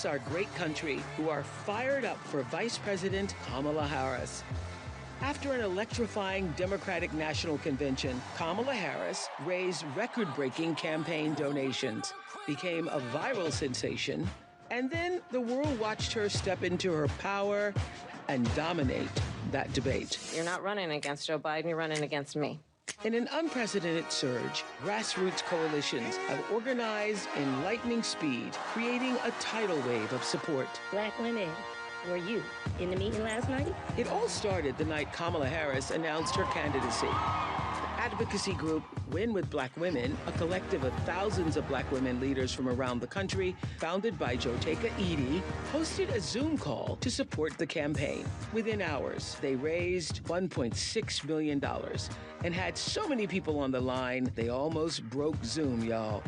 across our great country who are fired up for Vice President Kamala Harris. After an electrifying Democratic National Convention, Kamala Harris raised record-breaking campaign donations, became a viral sensation, and then the world watched her step into her power and dominate that debate. You're not running against Joe Biden, you're running against me. In an unprecedented surge, grassroots coalitions have organized in lightning speed, creating a tidal wave of support. Black women, were you in the meeting last night? It all started the night Kamala Harris announced her candidacy. The advocacy group Win with Black Women, a collective of thousands of Black women leaders from around the country, founded by Joteka Edie, hosted a Zoom call to support the campaign. Within hours, they raised $1.6 million and had so many people on the line, they almost broke Zoom, y'all.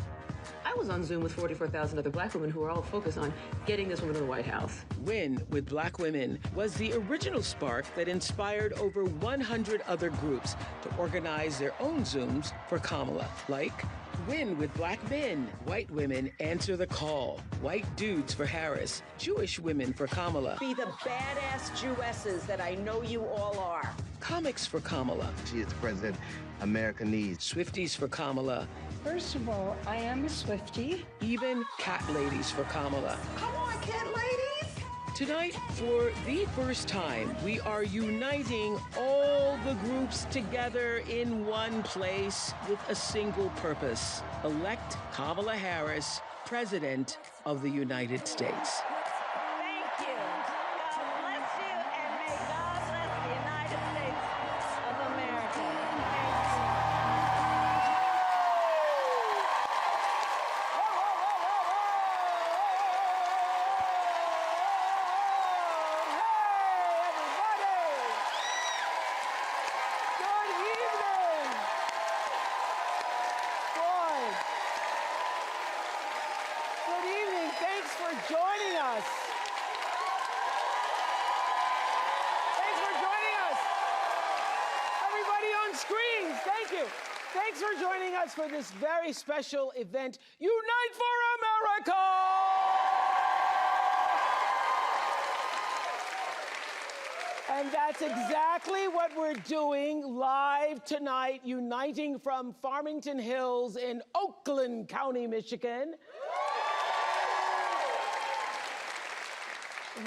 I was on Zoom with 44,000 other Black women who were all focused on getting this woman to the White House. Win with Black Women was the original spark that inspired over 100 other groups to organize their own Zooms for Kamala, like Win with Black Men, white women answer the call, white dudes for Harris, Jewish women for Kamala. Be the badass Jewesses that I know you all are. Comics for Kamala. She is the president America needs. Swifties for Kamala. First of all, I am a Swiftie. Even cat ladies for Kamala. Come on, cat ladies. Tonight, for the first time, we are uniting all the groups together in one place with a single purpose: elect Kamala Harris, President of the United States. Thank you. God bless you, and may God bless the United States of America. Joining us. Thanks for joining us. Everybody on screens, thank you. Thanks for joining us for this very special event, Unite for America! And that's exactly what we're doing live tonight, uniting from Farmington Hills in Oakland County, Michigan.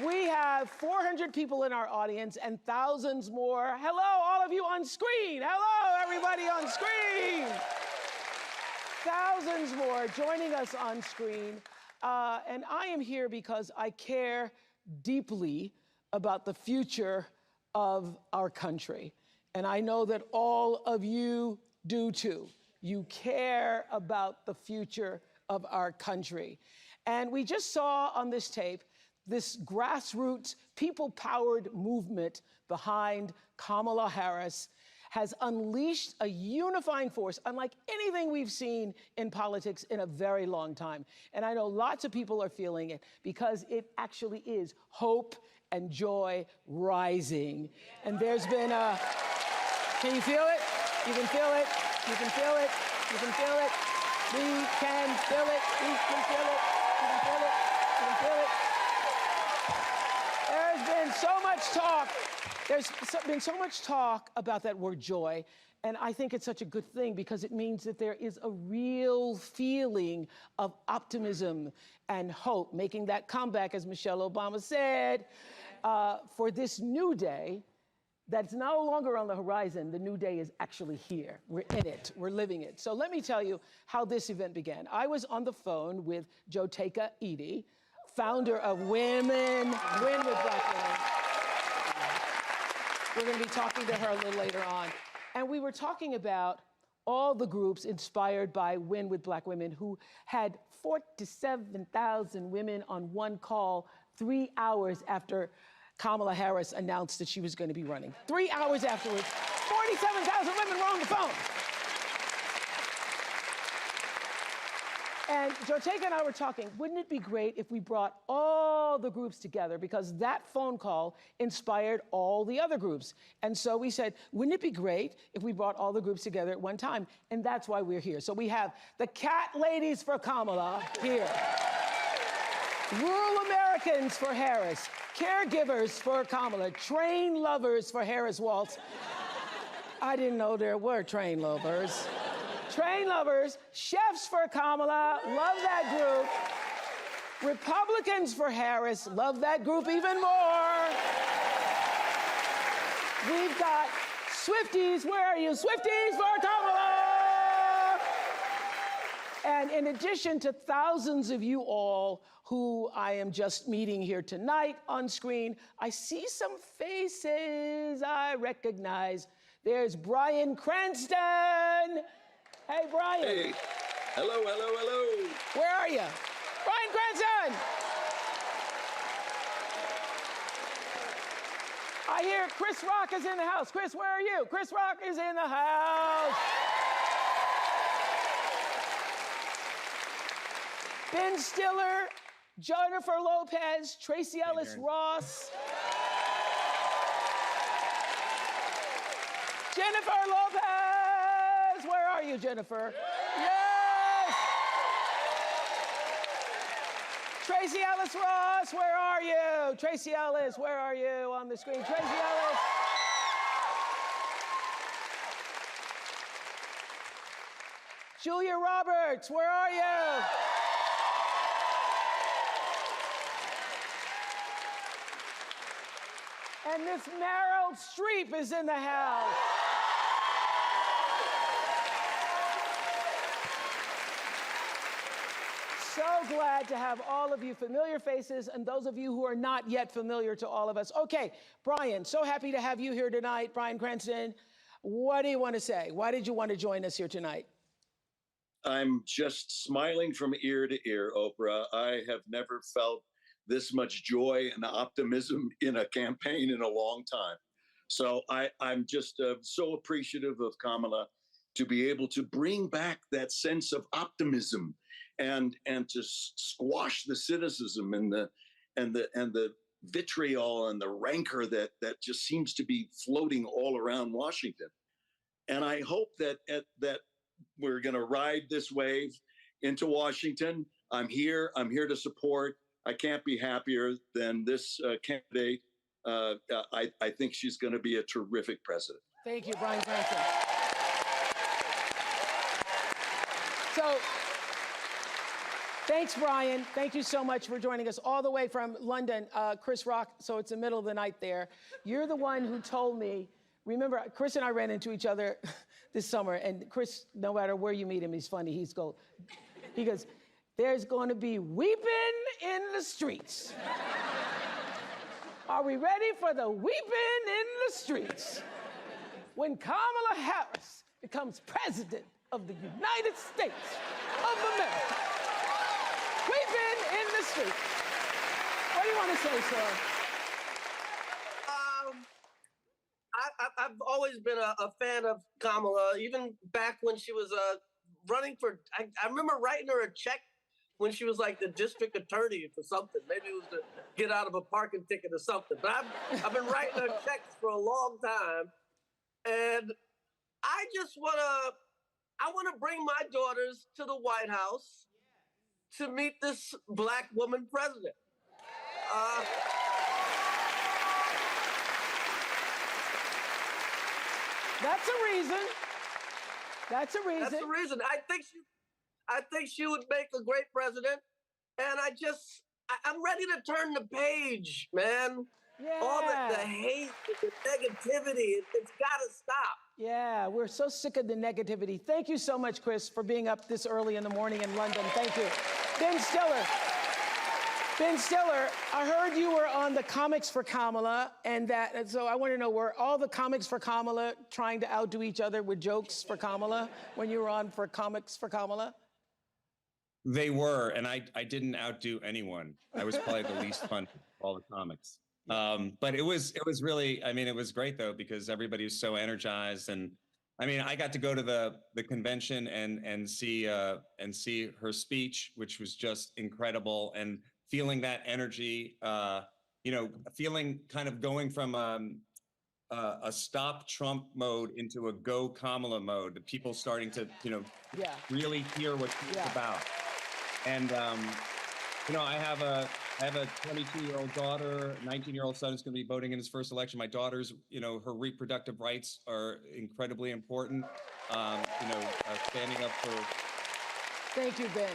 We have 400 people in our audience and thousands more. Hello, all of you on screen. Hello, everybody on screen. Thousands more joining us on screen. And I am here because I care deeply about the future of our country. And I know that all of you do too. You care about the future of our country. And we just saw on this tape this grassroots, people-powered movement behind Kamala Harris has unleashed a unifying force unlike anything we've seen in politics in a very long time. And I know lots of people are feeling it because it actually is hope and joy rising. And there's been a, can you feel it? You can feel it. You can feel it. You can feel it. We can feel it. We can feel it. You can feel it. You can feel it. There's been so much talk. There's been so much talk about that word joy, and I think it's such a good thing because it means that there is a real feeling of optimism and hope, making that comeback, as Michelle Obama said, for this new day that's no longer on the horizon. The new day is actually here. We're in it. We're living it. So let me tell you how this event began. I was on the phone with Joteka Edie, founder of Win with Black Women. We're going to be talking to her a little later on. And we were talking about all the groups inspired by Win with Black Women who had 47,000 women on one call 3 hours after Kamala Harris announced that she was going to be running. 3 hours afterwards, 47,000 women were on the phone. And Joteka and I were talking, wouldn't it be great if we brought all the groups together, because that phone call inspired all the other groups. And so we said, wouldn't it be great if we brought all the groups together at one time? And that's why we're here. So we have the cat ladies for Kamala here. Rural Americans for Harris, caregivers for Kamala, train lovers for Harris Waltz. I didn't know there were train lovers. Train lovers, chefs for Kamala, love that group. Republicans for Harris, love that group even more. We've got Swifties, where are you? Swifties for Kamala! And in addition to thousands of you all who I am just meeting here tonight on screen, I see some faces I recognize. There's Bryan Cranston. Hey, Bryan. Hey. Hello, hello, hello. Where are you? Bryan Cranston! I hear Chris Rock is in the house. Chris, where are you? Chris Rock is in the house. Ben Stiller, Jennifer Lopez, Tracy Ellis Ross. Jennifer Lopez! Where are you, Jennifer? Yes! Tracy Ellis Ross, where are you? Tracy Ellis, where are you on the screen? Tracy Ellis. Julia Roberts, where are you? And Miss Meryl Streep is in the house. So glad to have all of you familiar faces and those of you who are not yet familiar to all of us. Okay, Bryan, so happy to have you here tonight. Bryan Cranston, what do you want to say? Why did you want to join us here tonight? I'm just smiling from ear to ear, Oprah. I have never felt this much joy and optimism in a campaign in a long time. So I'm just so appreciative of Kamala to be able to bring back that sense of optimism and to squash the cynicism and the vitriol and the rancor that just seems to be floating all around Washington. And I hope that we're going to ride this wave into Washington. I'm here to support. I can't be happier than this candidate. I think she's going to be a terrific president. Thank you, Bryan Cranston. So, thanks, Bryan. Thank you so much for joining us all the way from London. Chris Rock, so it's the middle of the night there. You're the one who told me, remember, Chris and I ran into each other this summer, and Chris, no matter where you meet him, he's funny. He goes, there's going to be weeping in the streets. Are we ready for the weeping in the streets? When Kamala Harris becomes president of the United States of America. Weeping in the streets. What do you want to say, sir? I've always been a fan of Kamala, even back when she was running for, I remember writing her a check when she was like the district attorney for something. Maybe it was to get out of a parking ticket or something. But I've been writing her checks for a long time. And I just want to bring my daughters to the White House to meet this Black woman president. That's a reason. That's a reason. That's the reason. I think she would make a great president. And I'm ready to turn the page, man. Yeah. All the hate, the negativity, it's got to stop. Yeah, we're so sick of the negativity. Thank you so much, Chris, for being up this early in the morning in London. Thank you. Ben Stiller. Ben Stiller, I heard you were on the Comics for Kamala, and so I want to know, were all the Comics for Kamala trying to outdo each other with jokes for Kamala when you were on for Comics for Kamala? They were, and I didn't outdo anyone. I was probably the least fun of all the comics. But it was really, I mean, it was great though, because everybody was so energized. And I mean, I got to go to the convention and see her speech, which was just incredible, and feeling that energy, feeling kind of going from a stop Trump mode into a go Kamala mode, the people starting to, really hear what she's about. And You know, I have a 22-year-old daughter, 19-year-old son who's going to be voting in his first election. My daughter's, her reproductive rights are incredibly important. Standing up for. Thank you, Ben.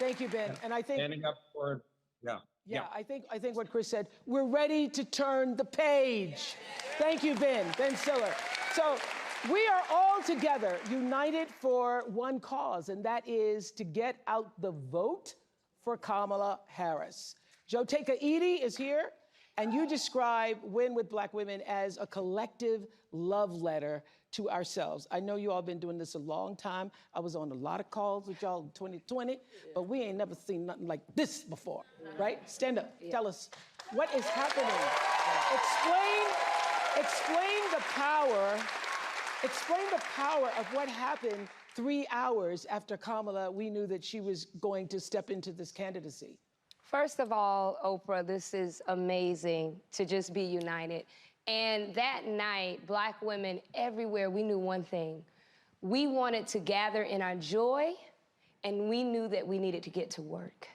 Thank you, Ben. And I think standing up for, yeah. I think what Chris said. We're ready to turn the page. Thank you, Ben Stiller. So we are all together, united for one cause, and that is to get out the vote for Kamala Harris. Joteka Edie is here, and you describe Win with Black Women as a collective love letter to ourselves. I know you all been doing this a long time. I was on a lot of calls with y'all in 2020, but we ain't never seen nothing like this before, right? Stand up, tell us, what is happening? Explain the power of what happened 3 hours after Kamala, we knew that she was going to step into this candidacy. First of all, Oprah, this is amazing to just be united. And that night, Black women everywhere, we knew one thing. We wanted to gather in our joy, and we knew that we needed to get to work.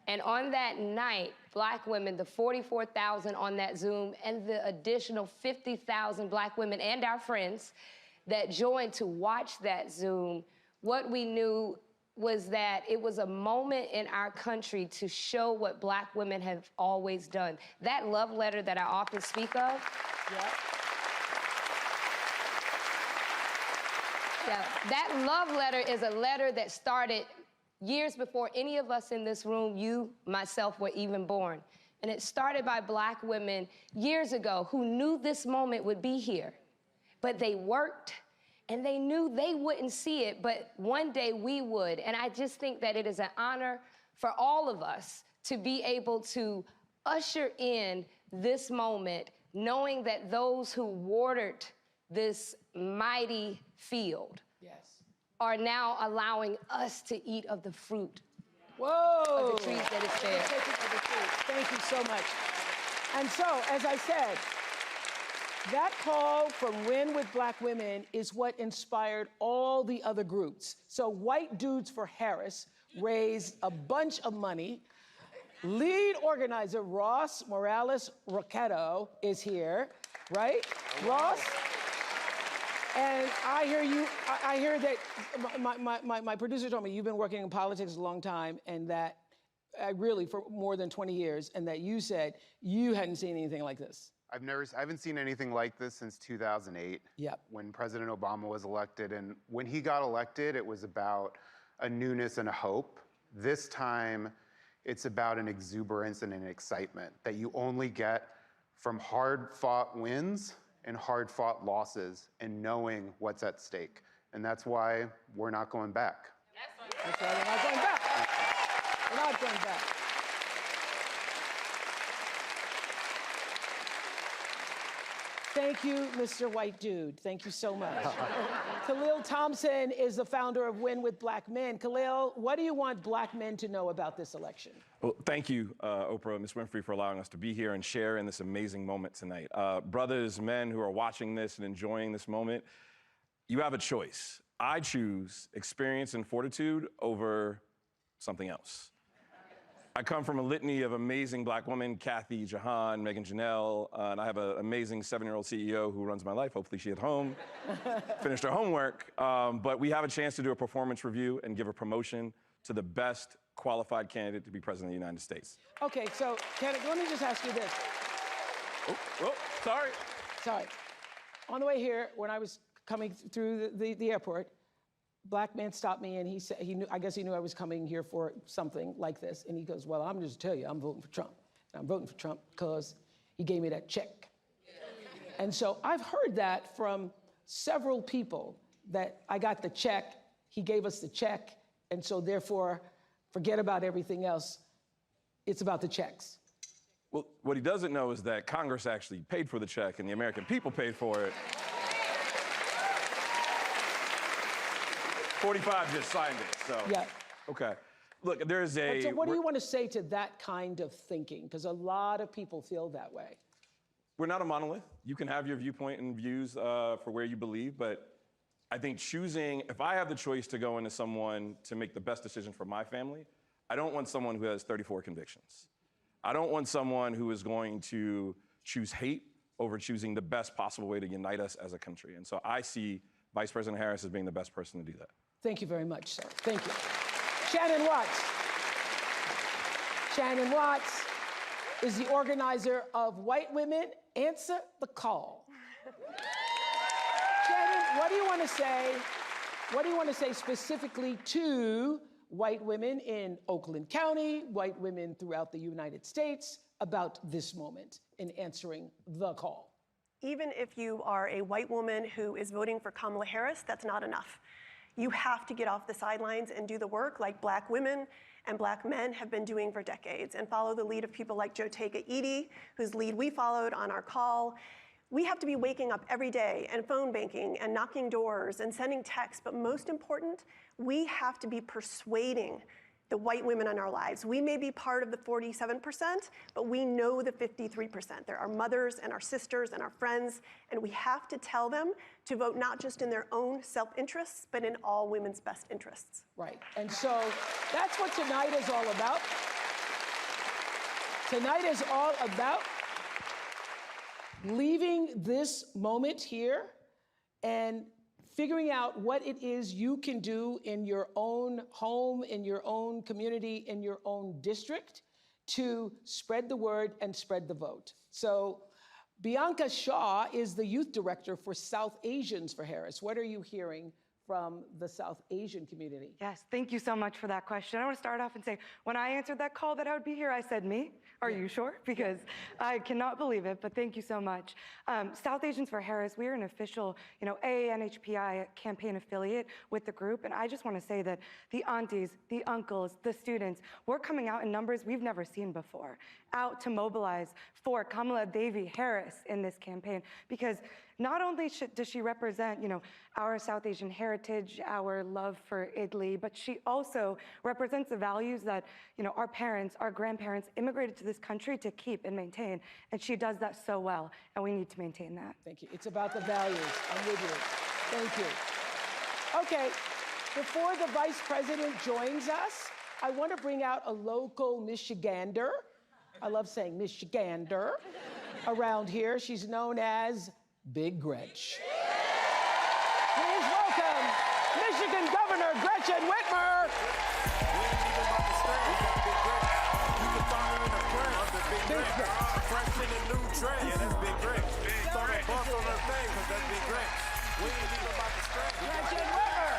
And on that night, Black women, the 44,000 on that Zoom, and the additional 50,000 Black women and our friends that joined to watch that Zoom, what we knew was that it was a moment in our country to show what Black women have always done. That love letter that I often speak of. That love letter is a letter that started years before any of us in this room, you, myself, were even born. And it started by Black women years ago who knew this moment would be here. But they worked, and they knew they wouldn't see it, but one day we would. And I just think that it is an honor for all of us to be able to usher in this moment, knowing that those who watered this mighty field are now allowing us to eat of the fruit of the trees that is there. Thank you so much. And so, as I said, that call from Win with Black Women is what inspired all the other groups. So White Dudes for Harris raised a bunch of money. Lead organizer Ross Morales Roquetto is here, right? Ross? And I hear that my producer told me you've been working in politics a long time, and that really for more than 20 years, and that you said you hadn't seen anything like this. I haven't seen anything like this since 2008, when President Obama was elected. And when he got elected, it was about a newness and a hope. This time, it's about an exuberance and an excitement that you only get from hard-fought wins and hard-fought losses and knowing what's at stake. And that's why we're not going back. That's why we're not going back. We're not going back. Thank you, Mr. White Dude. Thank you so much. Khalil Thompson is the founder of Win with Black Men. Khalil, what do you want Black men to know about this election? Well, thank you, Oprah and Ms. Winfrey, for allowing us to be here and share in this amazing moment tonight. Brothers, men who are watching this and enjoying this moment, you have a choice. I choose experience and fortitude over something else. I come from a litany of amazing Black women, Kathy, Jahan, Megan Janelle, and I have an amazing 7-year-old CEO who runs my life. Hopefully she's at home, finished her homework. But we have a chance to do a performance review and give a promotion to the best qualified candidate to be president of the United States. Okay, so let me just ask you this. Sorry. Sorry. On the way here, when I was coming through the airport, Black man stopped me, and he said I guess he knew I was coming here for something like this. And he goes, "Well, I'm just tell you, I'm voting for Trump. And I'm voting for Trump because he gave me that check." And so I've heard that from several people, that I got the check, he gave us the check, and so therefore, forget about everything else. It's about the checks. Well, what he doesn't know is that Congress actually paid for the check, and the American people paid for it. 45 just signed it, so. Yeah. Okay. Look, there's a... So what do you want to say to that kind of thinking? Because a lot of people feel that way. We're not a monolith. You can have your viewpoint and views for where you believe, but I think choosing, if I have the choice to go into someone to make the best decision for my family, I don't want someone who has 34 convictions. I don't want someone who is going to choose hate over choosing the best possible way to unite us as a country. And so I see Vice President Harris as being the best person to do that. Thank you very much, sir. Thank you. Shannon Watts. Shannon Watts is the organizer of White Women Answer the Call. Shannon, what do you want to say? What do you want to say specifically to white women in Oakland County, white women throughout the United States about this moment in answering the call? Even if you are a white woman who is voting for Kamala Harris, that's not enough. You have to get off the sidelines and do the work like Black women and Black men have been doing for decades and follow the lead of people like Jotega Edie, whose lead we followed on our call. We have to be waking up every day and phone banking and knocking doors and sending texts, but most important, we have to be persuading the white women in our lives. We may be part of the 47%, but we know the 53%. They're our mothers and our sisters and our friends, and we have to tell them to vote not just in their own self-interests, but in all women's best interests. Right, and so that's what tonight is all about. Tonight is all about leaving this moment here and figuring out what it is you can do in your own home, in your own community, in your own district to spread the word and spread the vote. So Bianca Shaw is the youth director for South Asians for Harris. What are you hearing from the South Asian community? Yes, thank you so much for that question. I want to start off and say, when I answered that call that I would be here, I said me. Are you sure? Because I cannot believe it, but thank you so much. South Asians for Harris, we are an official, AANHPI campaign affiliate with the group, and I just want to say that the aunties, the uncles, the students, we're coming out in numbers we've never seen before, out to mobilize for Kamala Devi Harris in this campaign, because not only does she represent, our South Asian heritage, our love for Italy, but she also represents the values that, our parents, our grandparents immigrated to this country to keep and maintain. And she does that so well, and we need to maintain that. Thank you. It's about the values. I'm with you. Thank you. Okay, before the Vice President joins us, I want to bring out a local Michigander. I love saying Michigander around here. She's known as Big Gretch. Please welcome Michigan Governor Gretchen Whitmer. Big Gretch. Fresh in a new dress. Yeah, that's Big Gretch. Throw that bump on her thing, because that's Big Gretch. We ain't even about to stretch. Gretchen Whitmer.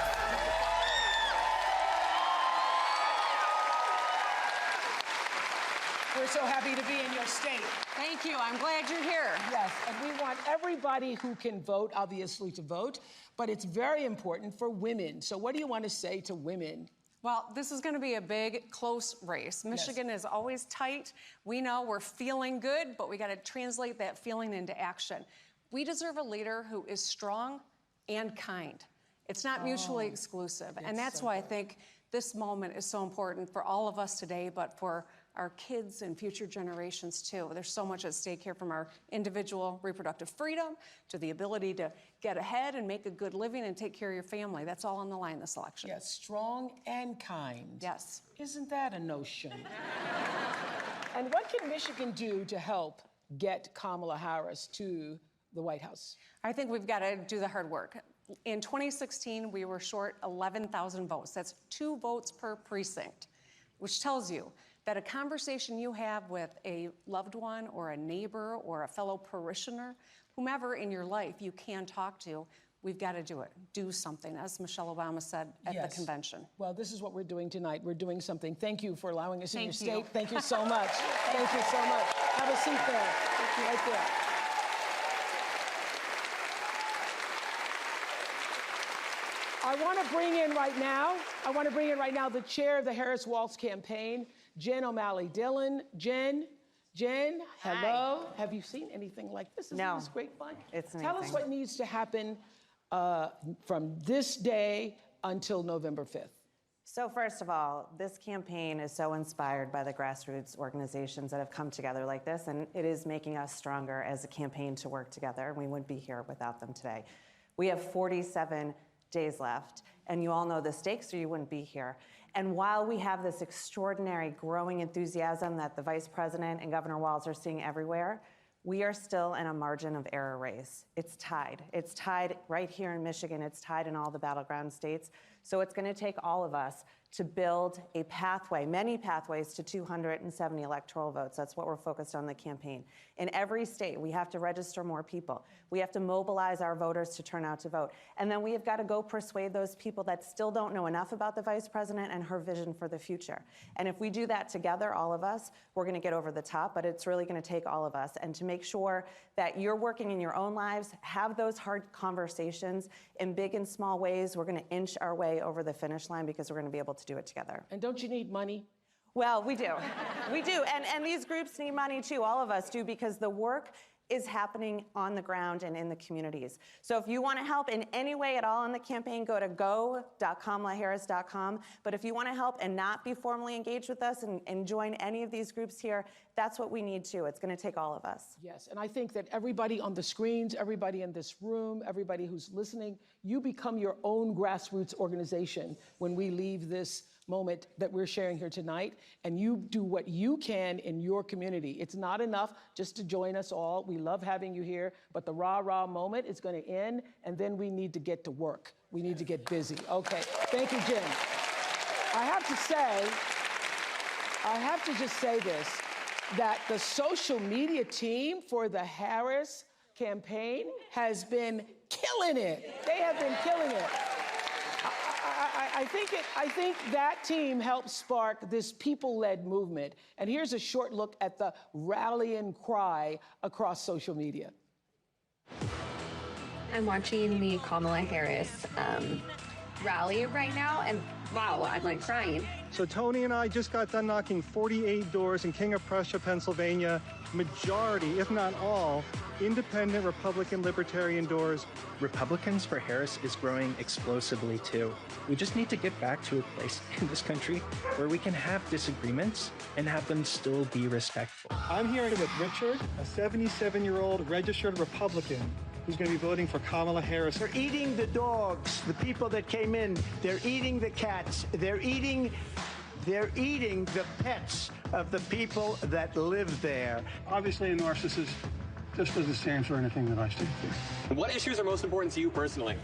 We're so happy to be in your state. Thank you. I'm glad you're here. Yes, and we want everybody who can vote, obviously, to vote, but it's very important for women. So what do you want to say to women? Well, this is going to be a big, close race. Michigan is always tight. We know we're feeling good, but we got to translate that feeling into action. We deserve a leader who is strong and kind. It's not mutually exclusive. And that's why I think this moment is so important for all of us today, but for our kids and future generations too. There's so much at stake here, from our individual reproductive freedom to the ability to get ahead and make a good living and take care of your family. That's all on the line this election. Yes, strong and kind. Yes. Isn't that a notion? And what can Michigan do to help get Kamala Harris to the White House? I think we've got to do the hard work. In 2016, we were short 11,000 votes. That's 2 votes per precinct, which tells you that a conversation you have with a loved one or a neighbor or a fellow parishioner, whomever in your life you can talk to, we've got to do it. Do something, as Michelle Obama said at the convention. Well, this is what we're doing tonight. We're doing something. Thank you for allowing us in your Thank you. state. Thank you so much. Thank you so much. Have a seat there. Thank you. Right there. I want to bring in right now the chair of the Harris Waltz campaign, Jen O'Malley Dillon. Jen, hello. Hi. Have you seen anything like this? Isn't this great fun? It's amazing. Tell us what needs to happen from this day until November 5th. So first of all, this campaign is so inspired by the grassroots organizations that have come together like this, and it is making us stronger as a campaign to work together. We wouldn't be here without them today. We have 47 days left, and you all know the stakes or you wouldn't be here. And while we have this extraordinary growing enthusiasm that the Vice President and Governor Walz are seeing everywhere, we are still in a margin of error race. It's tied. It's tied right here in Michigan. It's tied in all the battleground states. So it's going to take all of us to build a pathway, many pathways to 270 electoral votes. That's what we're focused on in the campaign. In every state, we have to register more people. We have to mobilize our voters to turn out to vote. And then we have got to go persuade those people that still don't know enough about the Vice President and her vision for the future. And if we do that together, all of us, we're going to get over the top, but it's really going to take all of us. And to make sure that you're working in your own lives, have those hard conversations in big and small ways. We're going to inch our way over the finish line because we're going to be able to do it together. And don't you need money? Well, we do. We do. And these groups need money too. All of us do, because the work is happening on the ground and in the communities. So if you want to help in any way at all in the campaign, go to go.kamalaharris.com. But if you want to help and not be formally engaged with us and join any of these groups here, that's what we need too. It's going to take all of us. Yes, and I think that everybody on the screens, everybody in this room, everybody who's listening, you become your own grassroots organization when we leave this moment that we're sharing here tonight, and you do what you can in your community. It's not enough just to join us all. We love having you here, but the rah-rah moment is going to end, and then we need to get to work. We need to get busy. Okay, thank you, Jim. I have to just say this, that the social media team for the Harris campaign has been killing it. They have been killing it. I think that team helped spark this people-led movement. And here's a short look at the rallying cry across social media. I'm watching the Kamala Harris rally right now, and wow, I'm like crying. So Tony and I just got done knocking 48 doors in King of Prussia, Pennsylvania. Majority, if not all, independent Republican libertarian doors. Republicans for Harris is growing explosively too. We just need to get back to a place in this country where we can have disagreements and have them still be respectful. I'm here with Richard, a 77-year-old registered Republican who's going to be voting for Kamala Harris. They're eating the dogs, the people that came in. They're eating the cats. They're eating the pets of the people that live there. Obviously, a narcissist just doesn't stand for anything that I stand for. What issues are most important to you personally?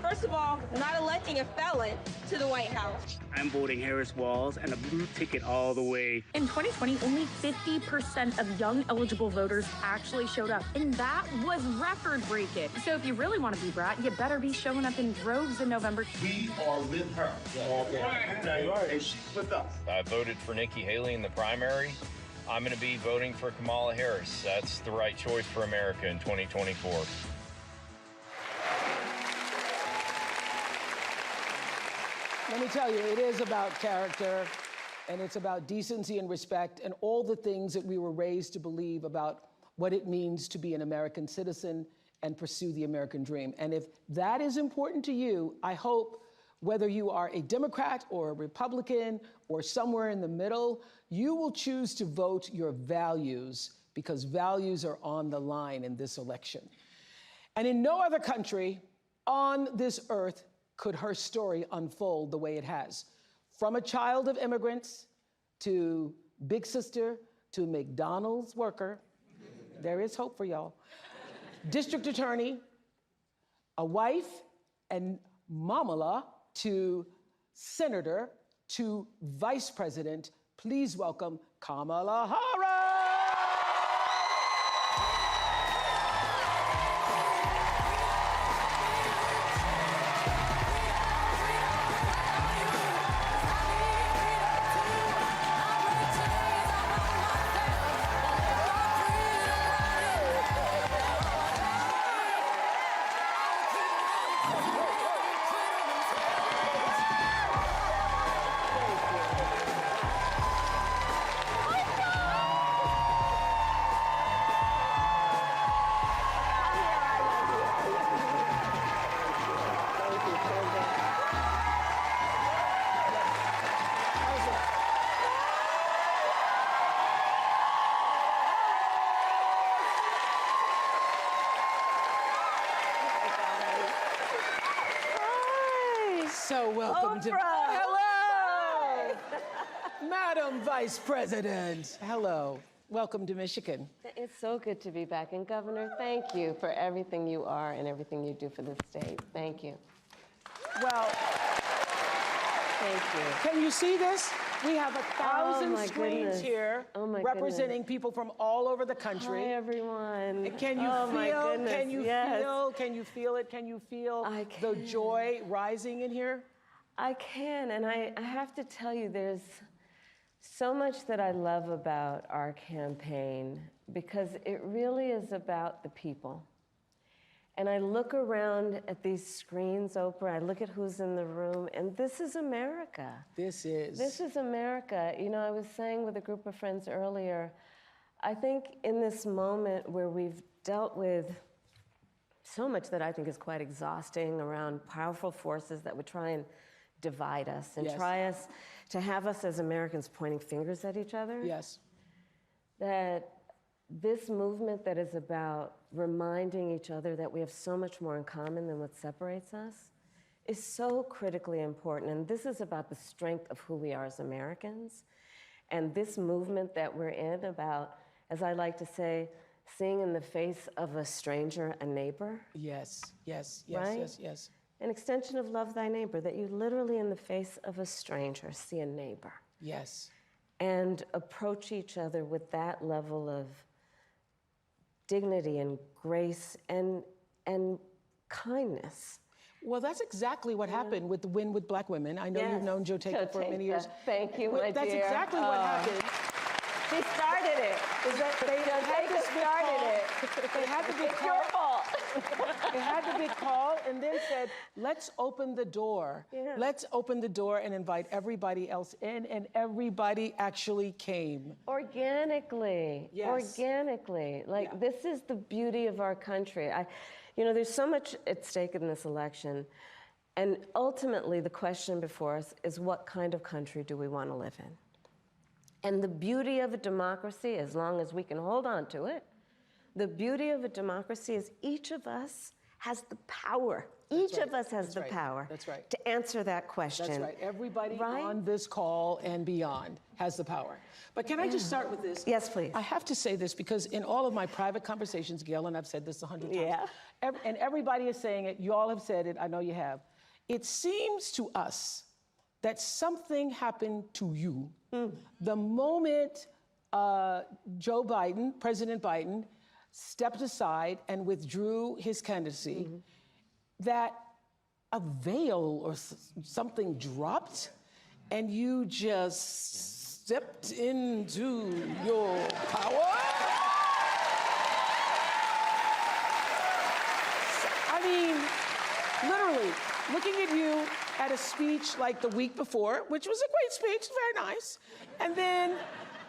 First of all, not electing a felon to the White House. I'm voting Harris Walz and a blue ticket all the way. In 2020, only 50% of young eligible voters actually showed up, and that was record-breaking. So if you really want to be brat, you better be showing up in droves in November. We are with her. Right. And she's with us. I voted for Nikki Haley in the primary. I'm going to be voting for Kamala Harris. That's the right choice for America in 2024. Let me tell you, it is about character, and it's about decency and respect, and all the things that we were raised to believe about what it means to be an American citizen and pursue the American dream. And if that is important to you, I hope, whether you are a Democrat or a Republican or somewhere in the middle, you will choose to vote your values, because values are on the line in this election. And in no other country on this earth could her story unfold the way it has. From a child of immigrants to big sister to McDonald's worker, there is hope for y'all. District attorney, a wife, and mamala, to senator, to vice president. Please welcome Kamala Harris. So welcome to Oprah. Hello. Madam Vice President. Hello. Welcome to Michigan. It's so good to be back. And Governor, thank you for everything you are and everything you do for the state. Thank you. Well, thank you. Can you see this? We have 1,000 screens here representing people from all over the country. Hi, everyone. Can you feel? Can you feel? Can you feel it? Can you feel the joy rising in here? I can, and I have to tell you, there's so much that I love about our campaign because it really is about the people. And I look around at these screens, Oprah, I look at who's in the room, and this is America. This is. This is America. You know, I was saying with a group of friends earlier, I think in this moment where we've dealt with so much that I think is quite exhausting around powerful forces that would try and divide us and try us to have us as Americans pointing fingers at each other. Yes. That this movement that is about reminding each other that we have so much more in common than what separates us is so critically important. And this is about the strength of who we are as Americans. And this movement that we're in about, as I like to say, seeing in the face of a stranger a neighbor. Yes, yes, yes, right? yes, yes. An extension of love thy neighbor, that you literally in the face of a stranger see a neighbor. Yes. And approach each other with that level of dignity and grace and kindness. Well, that's exactly what happened with the Win with Black Women. I know you've known Joe Taker for many years. Thank you, my That's dear. exactly what happened. She started it. Is that they had the big call. Your fault. They had the big call and then said, let's open the door. Yeah. Let's open the door and invite everybody else in, and everybody actually came. Organically. Yes. Organically. Like, this is the beauty of our country. You know, there's so much at stake in this election. And ultimately, the question before us is, what kind of country do we want to live in? And the beauty of a democracy, as long as we can hold on to it, the beauty of a democracy is each of us has the power. Each of us has the power to answer that question. That's right. Everybody on this call and beyond has the power. But can I just start with this? Yes, please. I have to say this because in all of my private conversations, Gail, and I've said this 100 times, and everybody is saying it, you all have said it, I know you have. It seems to us that something happened to you the moment Joe Biden, President Biden, stepped aside and withdrew his candidacy, that a veil or something dropped and you just stepped into your power? I mean, literally, looking at you at a speech like the week before, which was a great speech, very nice, and then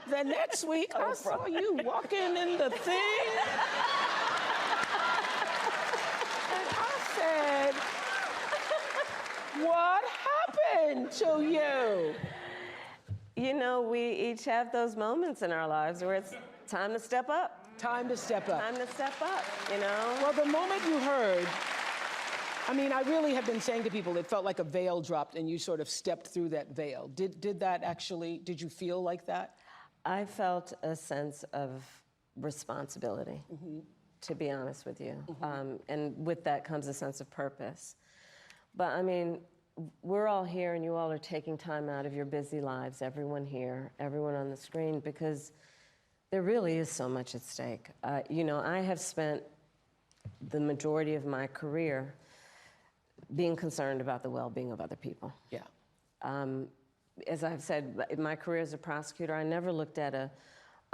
the next week, I saw you walking in the thing. And I said, what happened to you? You know, we each have those moments in our lives where it's time to step up. Time to step up. Time to step up, you know? Well, the moment you heard, I mean, I really have been saying to people, it felt like a veil dropped and you sort of stepped through that veil. Did that actually, did you feel like that? I felt a sense of responsibility, to be honest with you. And with that comes a sense of purpose. But I mean, we're all here and you all are taking time out of your busy lives, everyone here, everyone on the screen, because there really is so much at stake. You know, I have spent the majority of my career being concerned about the well-being of other people. Yeah. As I've said, in my career as a prosecutor, I never looked at a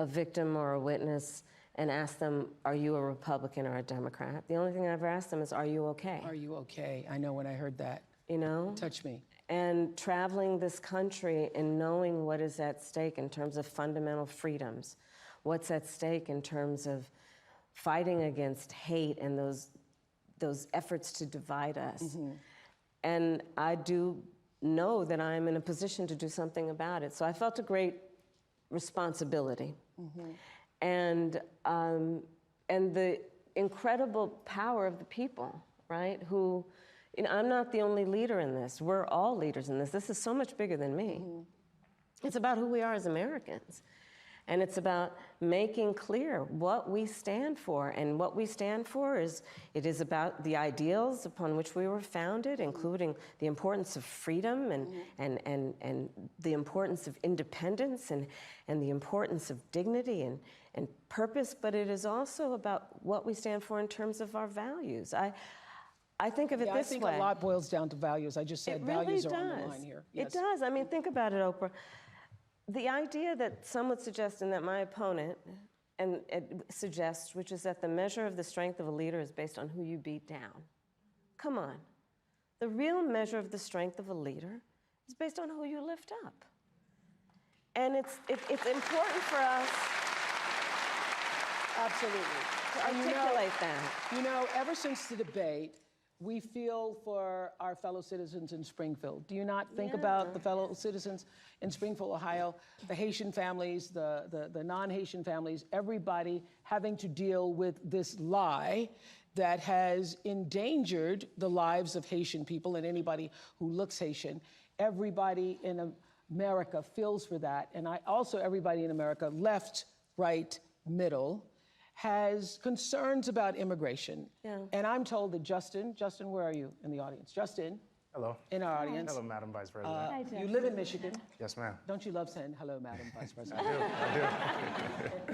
victim or a witness and asked them, are you a Republican or a Democrat? The only thing I ever asked them is, are you okay? Are you okay? I know when I heard that. You know? Touch me. And traveling this country and knowing what is at stake in terms of fundamental freedoms, what's at stake in terms of fighting against hate and those efforts to divide us. And I do know that I'm in a position to do something about it. So I felt a great responsibility. And the incredible power of the people, right? Who, you know, I'm not the only leader in this. We're all leaders in this. This is so much bigger than me. It's about who we are as Americans. And it's about making clear what we stand for. And what we stand for it is about the ideals upon which we were founded, including the importance of freedom and the importance of independence and the importance of dignity and purpose. But it is also about what we stand for in terms of our values. I think of it this way. I think a lot boils down to values. I just said values are on the line here. It does. I mean, think about it, Oprah. The idea that some would suggest, and that my opponent suggests, which is that the measure of the strength of a leader is based on who you beat down. Come on. The real measure of the strength of a leader is based on who you lift up. And it's important for us absolutely to articulate that. You know, ever since the debate, we feel for our fellow citizens in Springfield. Do you not think about the fellow citizens in Springfield, Ohio, the Haitian families, the non-Haitian families, everybody having to deal with this lie that has endangered the lives of Haitian people and anybody who looks Haitian? Everybody in America feels for that. And everybody in America, left, right, middle, has concerns about immigration. Yeah. And I'm told that Justin, where are you in the audience? Justin. Hello. In our audience. Hello, Madam Vice President. Hi, you live in Michigan. Yes, ma'am. Don't you love saying hello, Madam Vice President? I do.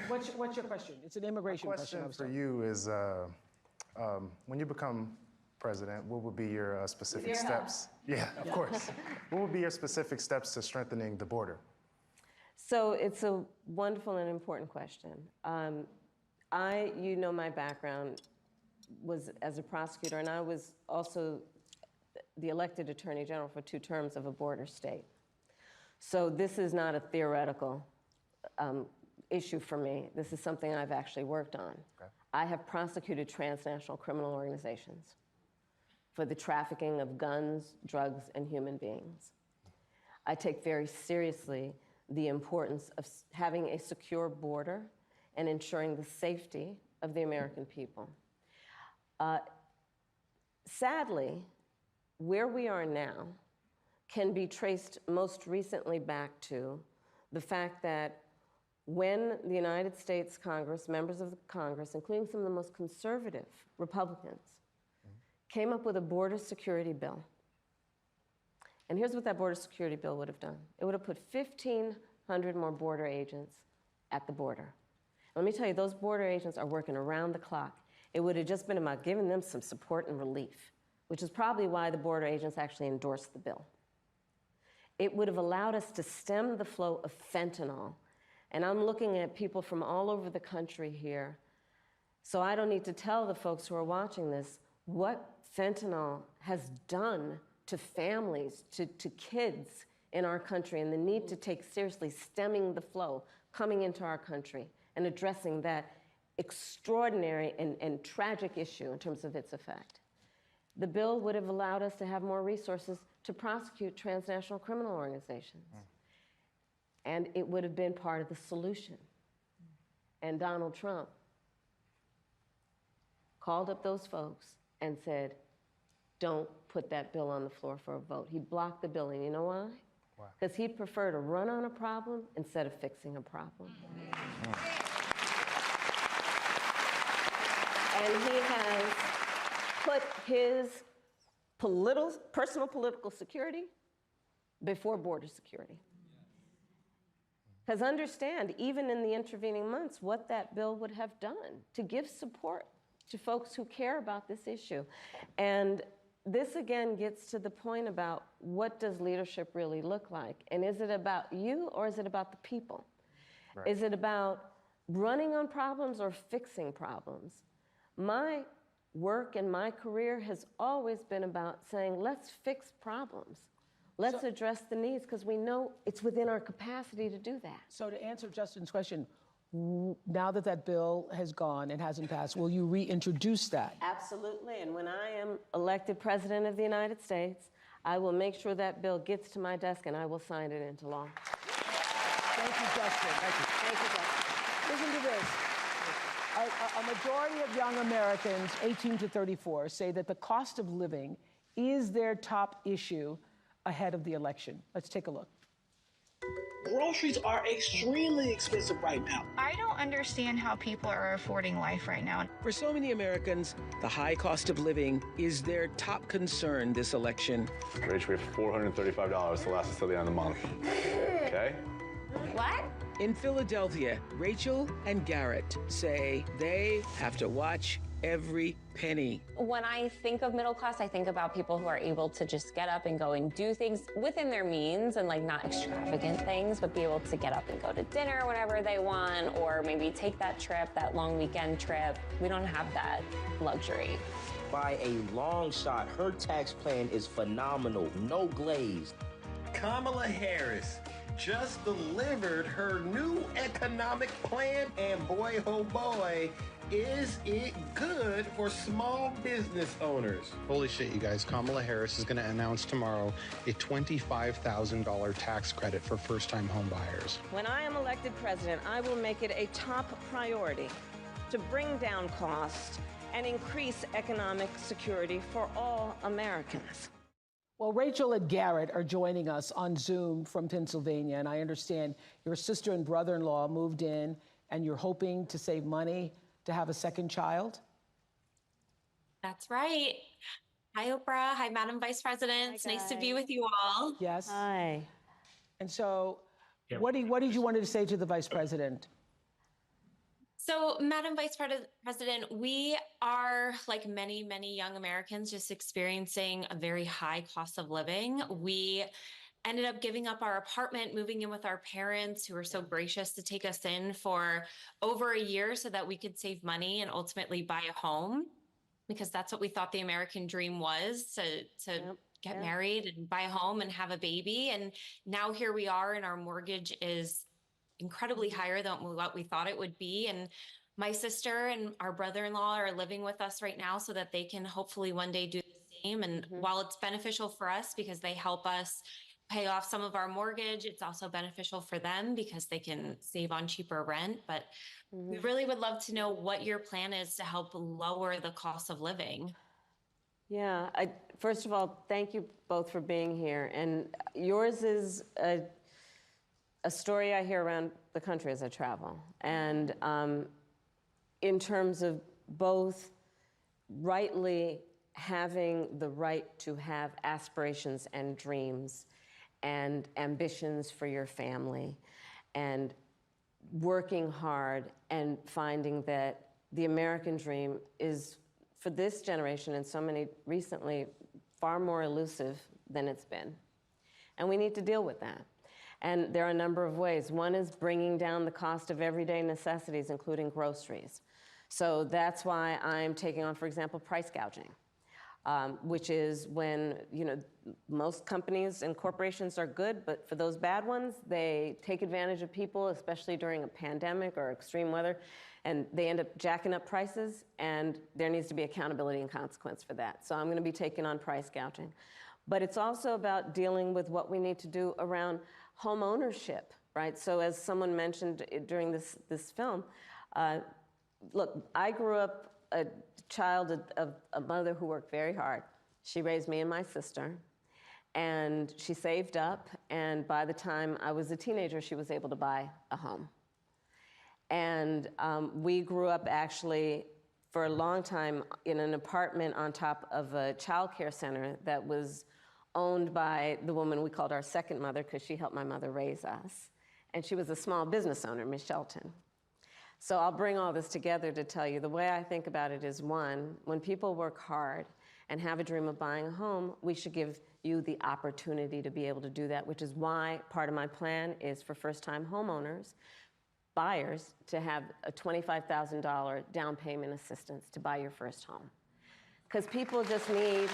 What's your question? It's an immigration question. My question for you is, when you become president, what would be your specific steps? Yeah, of course. What would be your specific steps to strengthening the border? So it's a wonderful and important question. You know, my background was as a prosecutor, and I was also the elected Attorney General for 2 terms of a border state. So this is not a theoretical issue for me. This is something I've actually worked on. Okay. I have prosecuted transnational criminal organizations for the trafficking of guns, drugs, and human beings. I take very seriously the importance of having a secure border and ensuring the safety of the American people. Sadly, where we are now can be traced most recently back to the fact that when the United States Congress, members of the Congress, including some of the most conservative Republicans, came up with a border security bill. And here's what that border security bill would have done. It would have put 1,500 more border agents at the border. Let me tell you, those border agents are working around the clock. It would have just been about giving them some support and relief, which is probably why the border agents actually endorsed the bill. It would have allowed us to stem the flow of fentanyl. And I'm looking at people from all over the country here, so I don't need to tell the folks who are watching this what fentanyl has done to families, to kids in our country, and the need to take seriously stemming the flow coming into our country and addressing that extraordinary and tragic issue in terms of its effect. The bill would have allowed us to have more resources to prosecute transnational criminal organizations. And it would have been part of the solution. And Donald Trump called up those folks and said, don't put that bill on the floor for a vote. He blocked the bill, and you know why? Because he'd prefer to run on a problem instead of fixing a problem. And he has put his personal political security before border security. Because understand, even in the intervening months, what that bill would have done to give support to folks who care about this issue. And this again gets to the point about what does leadership really look like? And is it about you or is it about the people? Right. Is it about running on problems or fixing problems? My work and my career has always been about saying, let's fix problems. Let's address the needs, because we know it's within our capacity to do that. So to answer Justin's question, now that that bill has gone and hasn't passed, will you reintroduce that? Absolutely, and when I am elected President of the United States, I will make sure that bill gets to my desk and I will sign it into law. Thank you, Justin. Thank you, Justin. Listen to this. A majority of young Americans, 18 to 34, say that the cost of living is their top issue ahead of the election. Let's take a look. Groceries are extremely expensive right now. I don't understand how people are affording life right now. For so many Americans, the high cost of living is their top concern this election. Rach, we have $435 to last us till the end of the month. Okay? What? In Philadelphia, Rachel and Garrett say they have to watch every penny. When I think of middle class, I think about people who are able to just get up and go and do things within their means and like not extravagant things, but be able to get up and go to dinner whenever they want, or maybe take that trip, that long weekend trip. We don't have that luxury. By a long shot, her tax plan is phenomenal, no glaze. Kamala Harris just delivered her new economic plan, and boy, oh boy, is it good for small business owners. Holy shit, you guys. Kamala Harris is going to announce tomorrow a $25,000 tax credit for first-time home buyers. When I am elected president, I will make it a top priority to bring down costs and increase economic security for all Americans. Well, Rachel and Garrett are joining us on Zoom from Pennsylvania, and I understand your sister and brother-in-law moved in, and you're hoping to save money to have a second child? That's right. Hi, Oprah. Hi, Madam Vice President. It's nice to be with you all. Yes. Hi. And so, what did you want to say to the Vice President? So, Madam Vice President, we are, like many, many young Americans, just experiencing a very high cost of living. We ended up giving up our apartment, moving in with our parents who were so gracious to take us in for over a year so that we could save money and ultimately buy a home, because that's what we thought the American dream was, to get married and buy a home and have a baby. And now here we are, and our mortgage is incredibly higher than what we thought it would be. And my sister and our brother-in-law are living with us right now so that they can hopefully one day do the same. And while it's beneficial for us because they help us pay off some of our mortgage, it's also beneficial for them because they can save on cheaper rent. But we really would love to know what your plan is to help lower the cost of living. Yeah, first of all, thank you both for being here. And yours is a story I hear around the country as I travel. And in terms of both rightly having the right to have aspirations and dreams and ambitions for your family, and working hard and finding that the American dream is, for this generation and so many recently, far more elusive than it's been. And we need to deal with that. And there are a number of ways. One is bringing down the cost of everyday necessities, including groceries. So that's why I'm taking on, for example, price gouging. Which is when, most companies and corporations are good, but for those bad ones, they take advantage of people, especially during a pandemic or extreme weather, and they end up jacking up prices, and there needs to be accountability and consequence for that. So I'm going to be taking on price gouging. But it's also about dealing with what we need to do around home ownership, right? So as someone mentioned during this film, look, I grew up a child of a mother who worked very hard. She raised me and my sister, and she saved up, and by the time I was a teenager, she was able to buy a home. And we grew up actually for a long time in an apartment on top of a child care center that was owned by the woman we called our second mother, because she helped my mother raise us. And she was a small business owner, Miss Shelton. So I'll bring all this together to tell you the way I think about it is, one, when people work hard and have a dream of buying a home, we should give you the opportunity to be able to do that, which is why part of my plan is for first-time homeowners, buyers, to have a $25,000 down payment assistance to buy your first home. Because people just need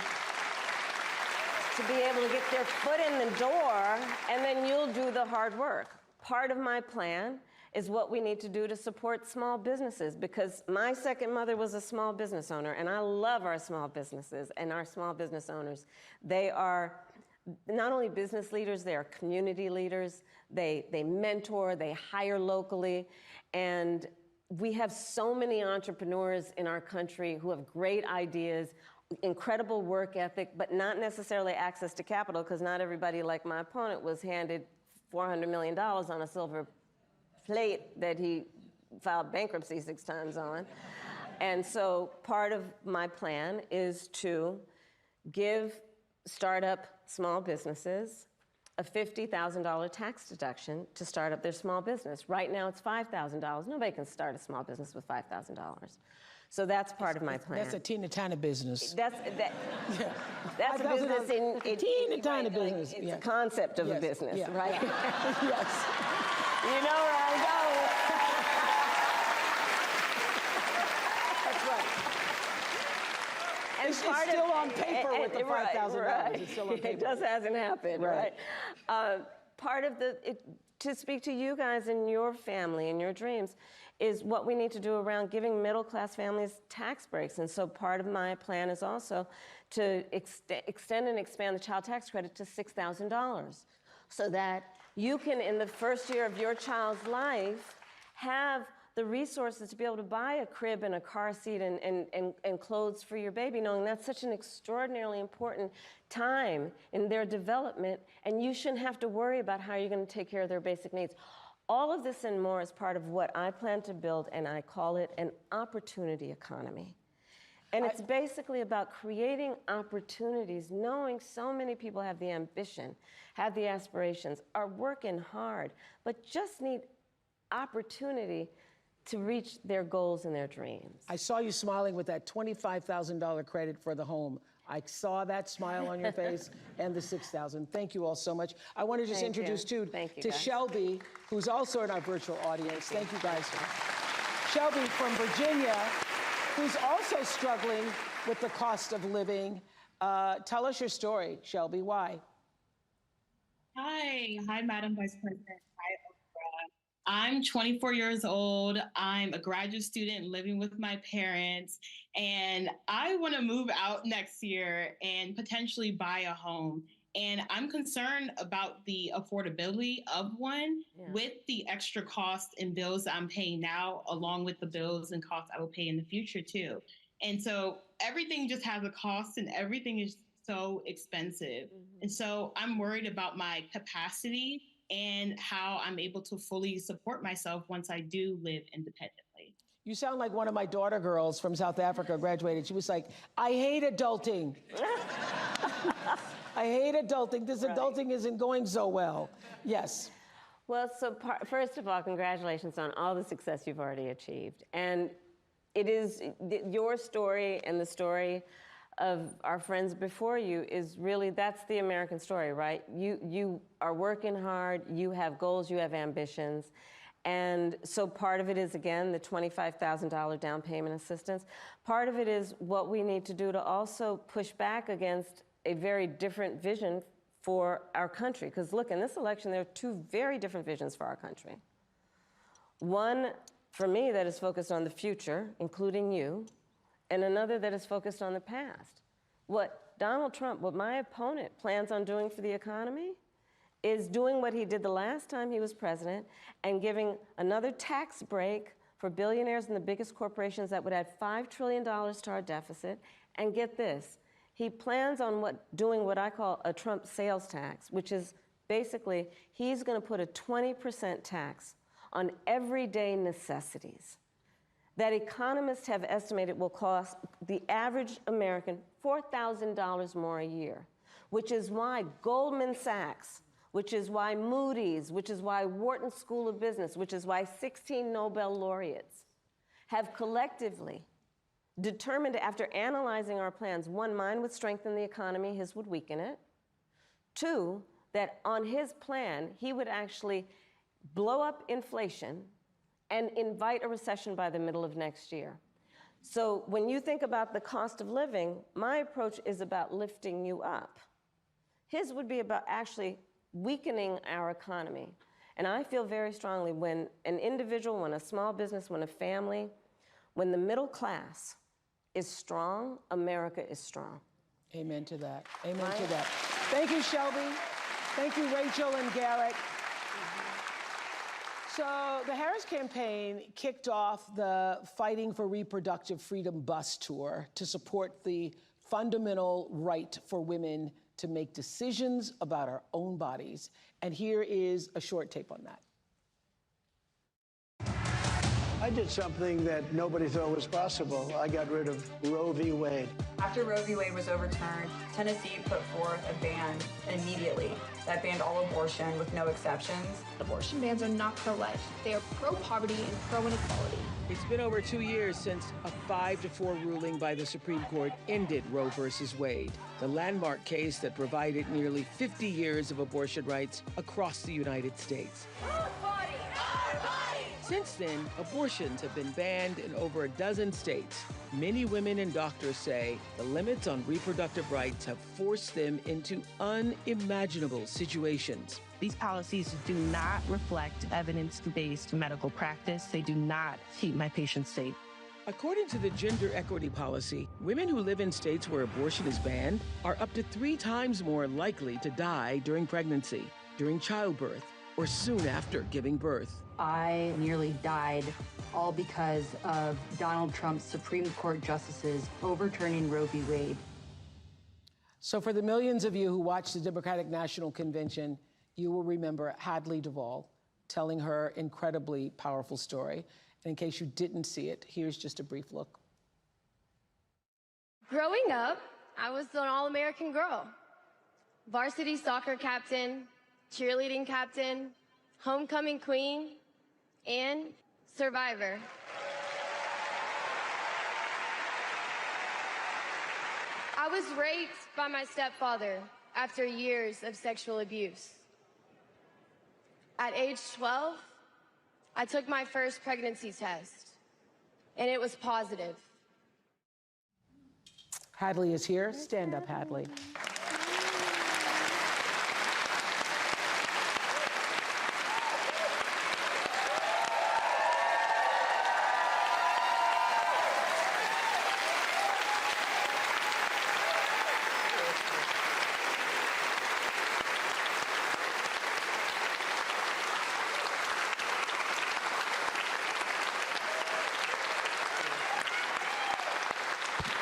to be able to get their foot in the door, and then you'll do the hard work. Part of my plan is what we need to do to support small businesses, because my second mother was a small business owner, and I love our small businesses and our small business owners. They are not only business leaders, they are community leaders. They mentor, they hire locally, and we have so many entrepreneurs in our country who have great ideas, incredible work ethic, but not necessarily access to capital, because not everybody, like my opponent, was handed $400 million on a silver plate that he filed bankruptcy 6 times on. And so part of my plan is to give startup small businesses a $50,000 tax deduction to start up their small business. Right now it's $5,000. Nobody can start a small business with $5,000. So that's part of my plan. That's a teeny-tiny business. That's a business in teeny-tiny business. It's a concept of a business, right? Yes. You know where I'm going. That's right. And it's still on paper with the $5,000. Right. It's still on paper. It just hasn't happened, right? Part of to speak to you guys and your family and your dreams is what we need to do around giving middle-class families tax breaks. And so part of my plan is also to extend and expand the child tax credit to $6,000 so that you can, in the first year of your child's life, have the resources to be able to buy a crib and a car seat and clothes for your baby, knowing that's such an extraordinarily important time in their development, and you shouldn't have to worry about how you're going to take care of their basic needs. All of this and more is part of what I plan to build, and I call it an opportunity economy. And it's basically about creating opportunities, knowing so many people have the ambition, have the aspirations, are working hard, but just need opportunity to reach their goals and their dreams. I saw you smiling with that $25,000 credit for the home. I saw that smile on your face and the $6,000. Thank you all so much. I want to just introduce to Shelby, who's also in our virtual audience. Thank you guys. Shelby from Virginia, who's also struggling with the cost of living. Tell us your story, Shelby. Why? Hi, Madam Vice President. Hi, Oprah. I'm 24 years old. I'm a graduate student living with my parents, and I want to move out next year and potentially buy a home. And I'm concerned about the affordability of one with the extra costs and bills that I'm paying now, along with the bills and costs I will pay in the future too. And so everything just has a cost and everything is so expensive. And so I'm worried about my capacity and how I'm able to fully support myself once I do live independently. You sound like one of my daughter girls from South Africa graduated. She was like, I hate adulting. I hate adulting. This adulting isn't going so well. Yes. Well, so first of all, congratulations on all the success you've already achieved. And it is your story and the story of our friends before you is really, that's the American story, right? You are working hard, you have goals, you have ambitions. And so part of it is, again, the $25,000 down payment assistance. Part of it is what we need to do to also push back against a very different vision for our country. Because look, in this election, there are 2 very different visions for our country. One, for me, that is focused on the future, including you, and another that is focused on the past. What Donald Trump, what my opponent plans on doing for the economy is doing what he did the last time he was president and giving another tax break for billionaires and the biggest corporations that would add $5 trillion to our deficit. And get this, he plans on doing what I call a Trump sales tax, which is basically he's going to put a 20% tax on everyday necessities that economists have estimated will cost the average American $4,000 more a year, which is why Goldman Sachs, which is why Moody's, which is why Wharton School of Business, which is why 16 Nobel laureates have collectively determined, after analyzing our plans, 1, mine would strengthen the economy, his would weaken it. 2, that on his plan, he would actually blow up inflation and invite a recession by the middle of next year. So when you think about the cost of living, my approach is about lifting you up. His would be about actually weakening our economy. And I feel very strongly when an individual, when a small business, when a family, when the middle class is strong, America is strong. Amen to that. Amen to that. Thank you, Shelby. Thank you, Rachel and Garrett. So the Harris campaign kicked off the Fighting for Reproductive Freedom bus tour to support the fundamental right for women to make decisions about our own bodies. And here is a short tape on that. I did something that nobody thought was possible. I got rid of Roe v. Wade. After Roe v. Wade was overturned, Tennessee put forth a ban immediately that banned all abortion with no exceptions. Abortion bans are not pro-life. They are pro-poverty and pro-inequality. It's been over 2 years since a 5-4 ruling by the Supreme Court ended Roe versus Wade, the landmark case that provided nearly 50 years of abortion rights across the United States. Since then, abortions have been banned in over a dozen states. Many women and doctors say the limits on reproductive rights have forced them into unimaginable situations. These policies do not reflect evidence-based medical practice. They do not keep my patients safe. According to the gender equity policy, women who live in states where abortion is banned are up to 3 times more likely to die during pregnancy, during childbirth, or soon after giving birth. I nearly died, all because of Donald Trump's Supreme Court justices overturning Roe v. Wade. So for the millions of you who watched the Democratic National Convention, you will remember Hadley Duvall telling her incredibly powerful story. And in case you didn't see it, here's just a brief look. Growing up, I was an all-American girl. Varsity soccer captain, cheerleading captain, homecoming queen, and survivor. I was raped by my stepfather after years of sexual abuse. At age 12, I took my first pregnancy test, and it was positive. Hadley is here. Stand up, Hadley.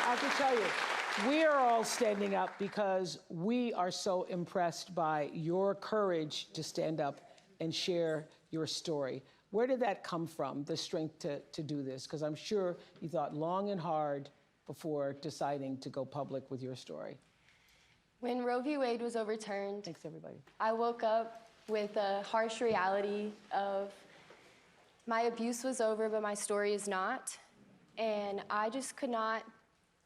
I can tell you, we are all standing up because we are so impressed by your courage to stand up and share your story. Where did that come from, the strength to do this? Because I'm sure you thought long and hard before deciding to go public with your story. When Roe v. Wade was overturned, thanks everybody, I woke up with a harsh reality of my abuse was over, but my story is not. And I just could not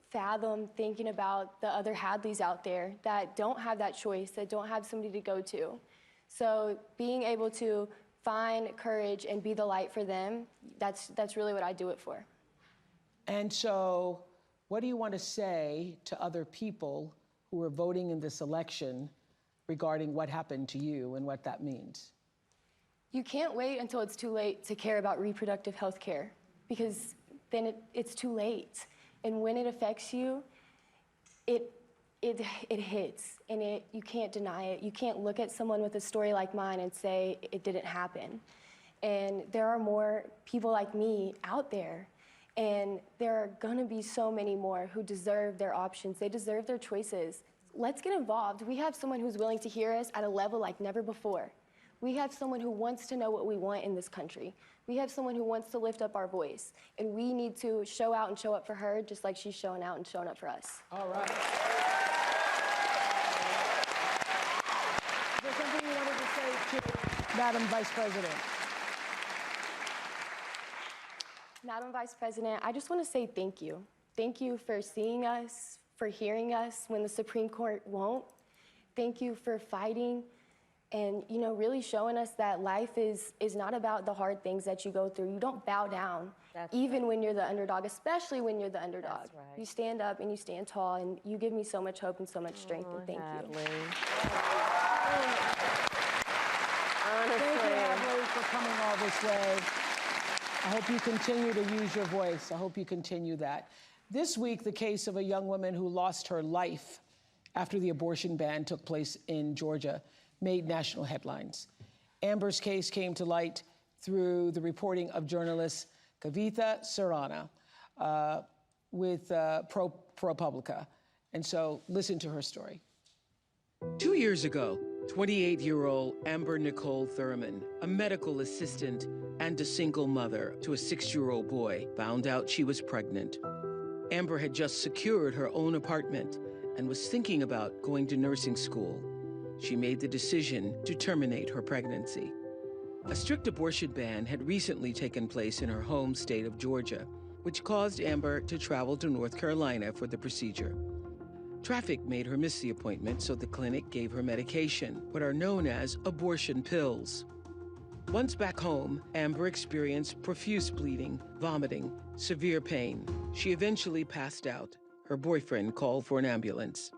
fathom thinking about the other Hadleys out there that don't have that choice, that don't have somebody to go to. So being able to find courage and be the light for them, that's really what I do it for. And so what do you want to say to other people who are voting in this election regarding what happened to you and what that means? You can't wait until it's too late to care about reproductive health care, because then it's too late. And when it affects you, it hits, and you can't deny it. You can't look at someone with a story like mine and say it didn't happen. And there are more people like me out there, and there are gonna be so many more who deserve their options. They deserve their choices. Let's get involved. We have someone who's willing to hear us at a level like never before. We have someone who wants to know what we want in this country. We have someone who wants to lift up our voice, and we need to show out and show up for her just like she's showing out and showing up for us. All right. Is there something you wanted to say to Madam Vice President? Madam Vice President, I just want to say thank you. Thank you for seeing us, for hearing us when the Supreme Court won't. Thank you for fighting and, you know, really showing us that life is not about the hard things that you go through. You don't bow down, even when you're the underdog, especially when you're the underdog. That's right. You stand up and you stand tall, and you give me so much hope and so much strength, and thank you. Thank you, Hadley, for coming all this way. I hope you continue to use your voice. I hope you continue that. This week, the case of a young woman who lost her life after the abortion ban took place in Georgia made national headlines. Amber's case came to light through the reporting of journalist Kavitha Sarana with ProPublica. And so listen to her story. 2 years ago, 28-year-old Amber Nicole Thurman, a medical assistant and a single mother to a 6-year-old boy, found out she was pregnant. Amber had just secured her own apartment and was thinking about going to nursing school. She made the decision to terminate her pregnancy. A strict abortion ban had recently taken place in her home state of Georgia, which caused Amber to travel to North Carolina for the procedure. Traffic made her miss the appointment, so the clinic gave her medication, what are known as abortion pills. Once back home, Amber experienced profuse bleeding, vomiting, severe pain. She eventually passed out. Her boyfriend called for an ambulance.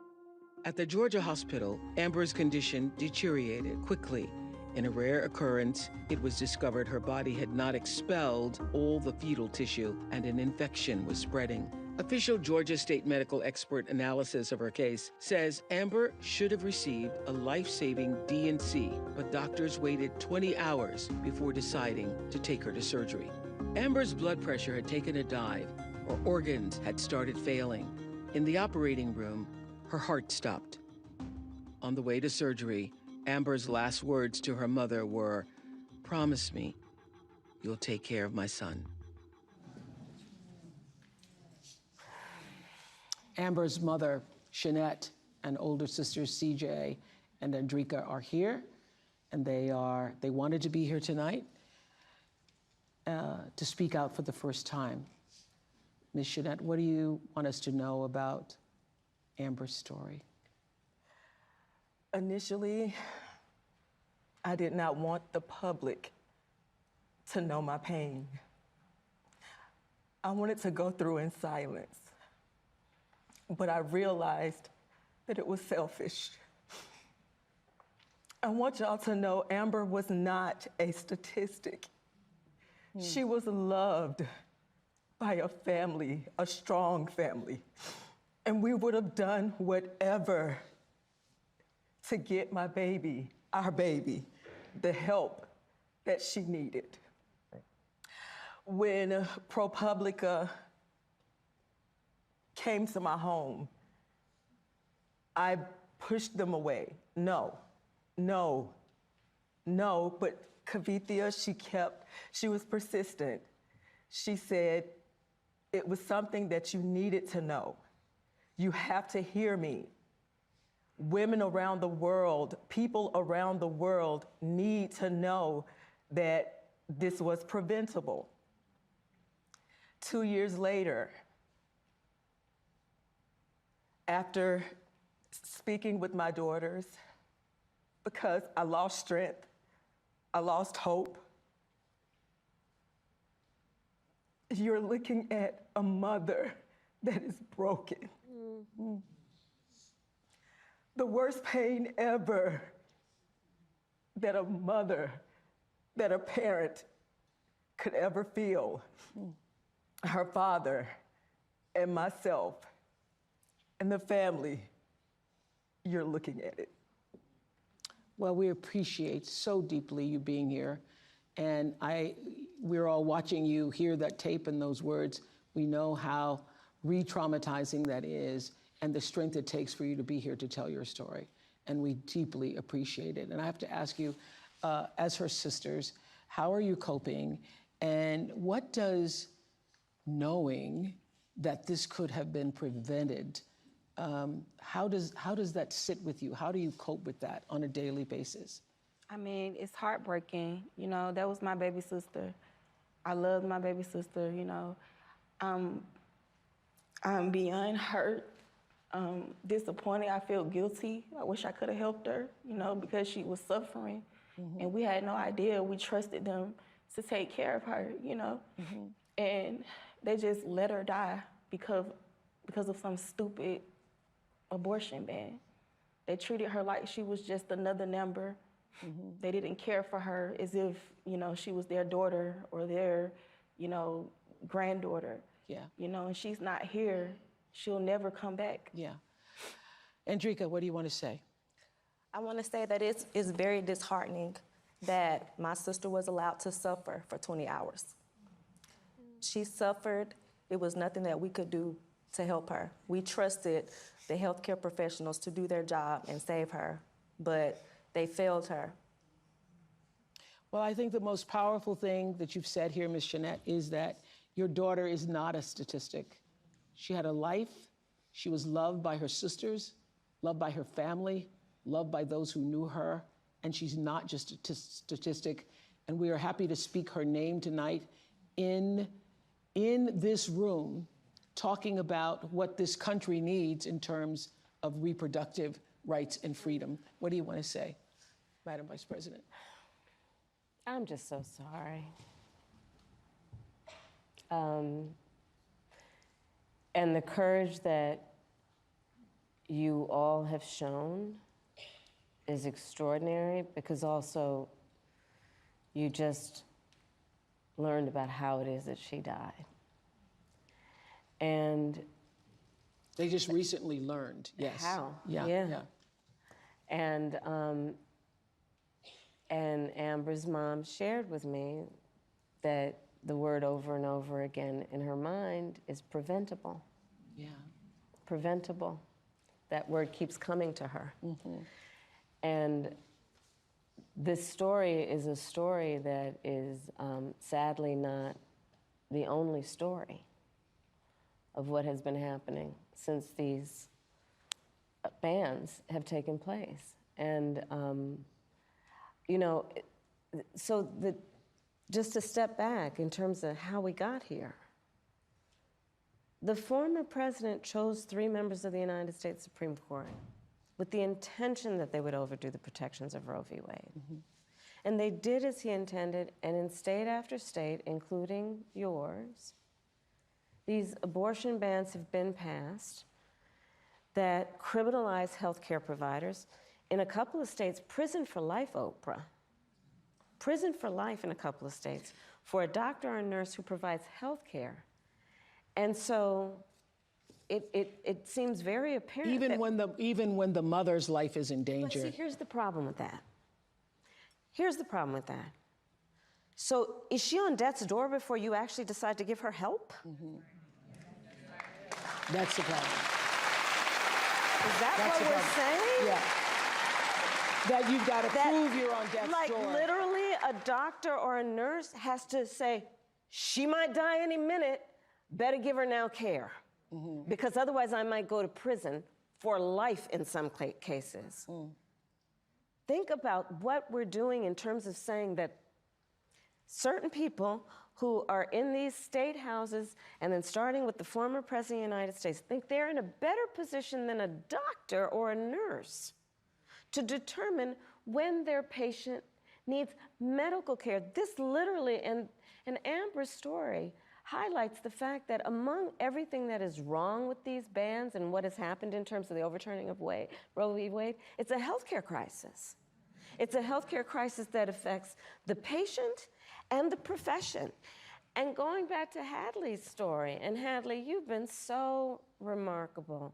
At the Georgia hospital, Amber's condition deteriorated quickly. In a rare occurrence, it was discovered her body had not expelled all the fetal tissue and an infection was spreading. Official Georgia State medical expert analysis of her case says Amber should have received a life-saving D&C, but doctors waited 20 hours before deciding to take her to surgery. Amber's blood pressure had taken a dive. Her organs had started failing. In the operating room, her heart stopped. On the way to surgery, Amber's last words to her mother were, "Promise me you'll take care of my son." Amber's mother, Shanette, and older sisters CJ and Andrika are here, and they wanted to be here tonight to speak out for the first time. Ms. Shanette, what do you want us to know about Amber's story? Initially, I did not want the public to know my pain. I wanted to go through in silence. But I realized that it was selfish. I want y'all to know Amber was not a statistic. She was loved by a family, a strong family. And we would have done whatever to get my baby, our baby, the help that she needed. When ProPublica came to my home, I pushed them away. No, but Kavithia, she was persistent. She said, it was something that you needed to know. You have to hear me. Women around the world, people around the world need to know that this was preventable. 2 years later, after speaking with my daughters, because I lost strength, I lost hope, you're looking at a mother that is broken. Mm-hmm. The worst pain ever that a mother, that a parent could ever feel. Her father and myself and the family, you're looking at it. Well, we appreciate so deeply you being here. And we're all watching you hear that tape and those words. We know how re-traumatizing that is and the strength it takes for you to be here to tell your story. And we deeply appreciate it. And I have to ask you, as her sisters, how are you coping? And what does knowing that this could have been prevented, how does that sit with you? How do you cope with that on a daily basis? I mean, it's heartbreaking. You know, that was my baby sister. I loved my baby sister, you know. I'm beyond hurt, disappointed. I feel guilty. I wish I could have helped her, you know, because she was suffering. Mm-hmm. And we had no idea. We trusted them to take care of her, you know. Mm-hmm. And they just let her die because of some stupid abortion ban. They treated her like she was just another number. Mm-hmm. They didn't care for her as if, you know, she was their daughter or their, you know, granddaughter. Yeah. You know, and she's not here. She'll never come back. Yeah. Andrika, what do you want to say? I want to say that it's very disheartening that my sister was allowed to suffer for 20 hours. She suffered. It was nothing that we could do to help her. We trusted the healthcare professionals to do their job and save her, but they failed her. Well, I think the most powerful thing that you've said here, Ms. Jeanette, is that your daughter is not a statistic. She had a life. She was loved by her sisters, loved by her family, loved by those who knew her, and she's not just a statistic. And we are happy to speak her name tonight in this room, talking about what this country needs in terms of reproductive rights and freedom. What do you want to say, Madam Vice President? I'm just so sorry. And the courage that you all have shown is extraordinary, because also you just learned about how it is that she died. And they just recently learned, yes. How? Yeah. And Amber's mom shared with me that the word over and over again in her mind is preventable. Yeah. Preventable. That word keeps coming to her. Mm-hmm. And this story is a story that is sadly not the only story of what has been happening since these bans have taken place. And just to step back in terms of how we got here, the former president chose 3 members of the United States Supreme Court with the intention that they would overdo the protections of Roe v. Wade. Mm-hmm. And they did as he intended, and in state after state, including yours, these abortion bans have been passed that criminalize healthcare providers. In a couple of states, prison for life, Oprah. Prison for life in a couple of states for a doctor or a nurse who provides health care. And so it seems very apparent even when the mother's life is in danger. But see, here's the problem with that. Here's the problem with that. So is she on death's door before you actually decide to give her help? Mm-hmm. That's the problem. Is that what we're saying? Yeah. That you've got to prove you're on death's door. Like literally a doctor or a nurse has to say, she might die any minute, better give her now care. Mm-hmm. Because otherwise I might go to prison for life in some cases. Mm. Think about what we're doing in terms of saying that certain people who are in these state houses, and then starting with the former president of the United States, think they're in a better position than a doctor or a nurse to determine when their patient needs medical care. This literally, and Amber's story highlights the fact that among everything that is wrong with these bans and what has happened in terms of the overturning of Roe v. Wade, it's a healthcare crisis. It's a healthcare crisis that affects the patient and the profession. And going back to Hadley's story, and Hadley, you've been so remarkable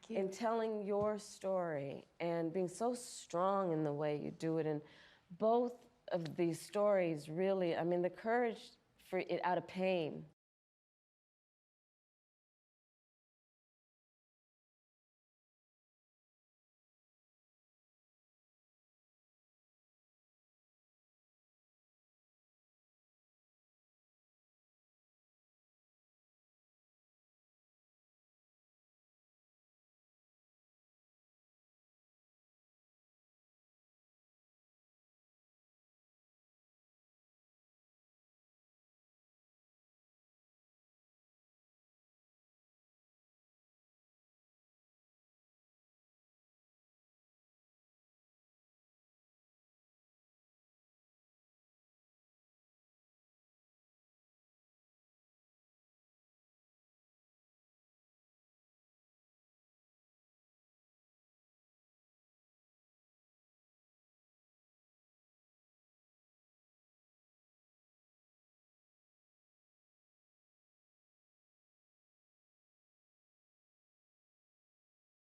in telling your story and being so strong in the way you do it. And both of these stories really, I mean, the courage for it out of pain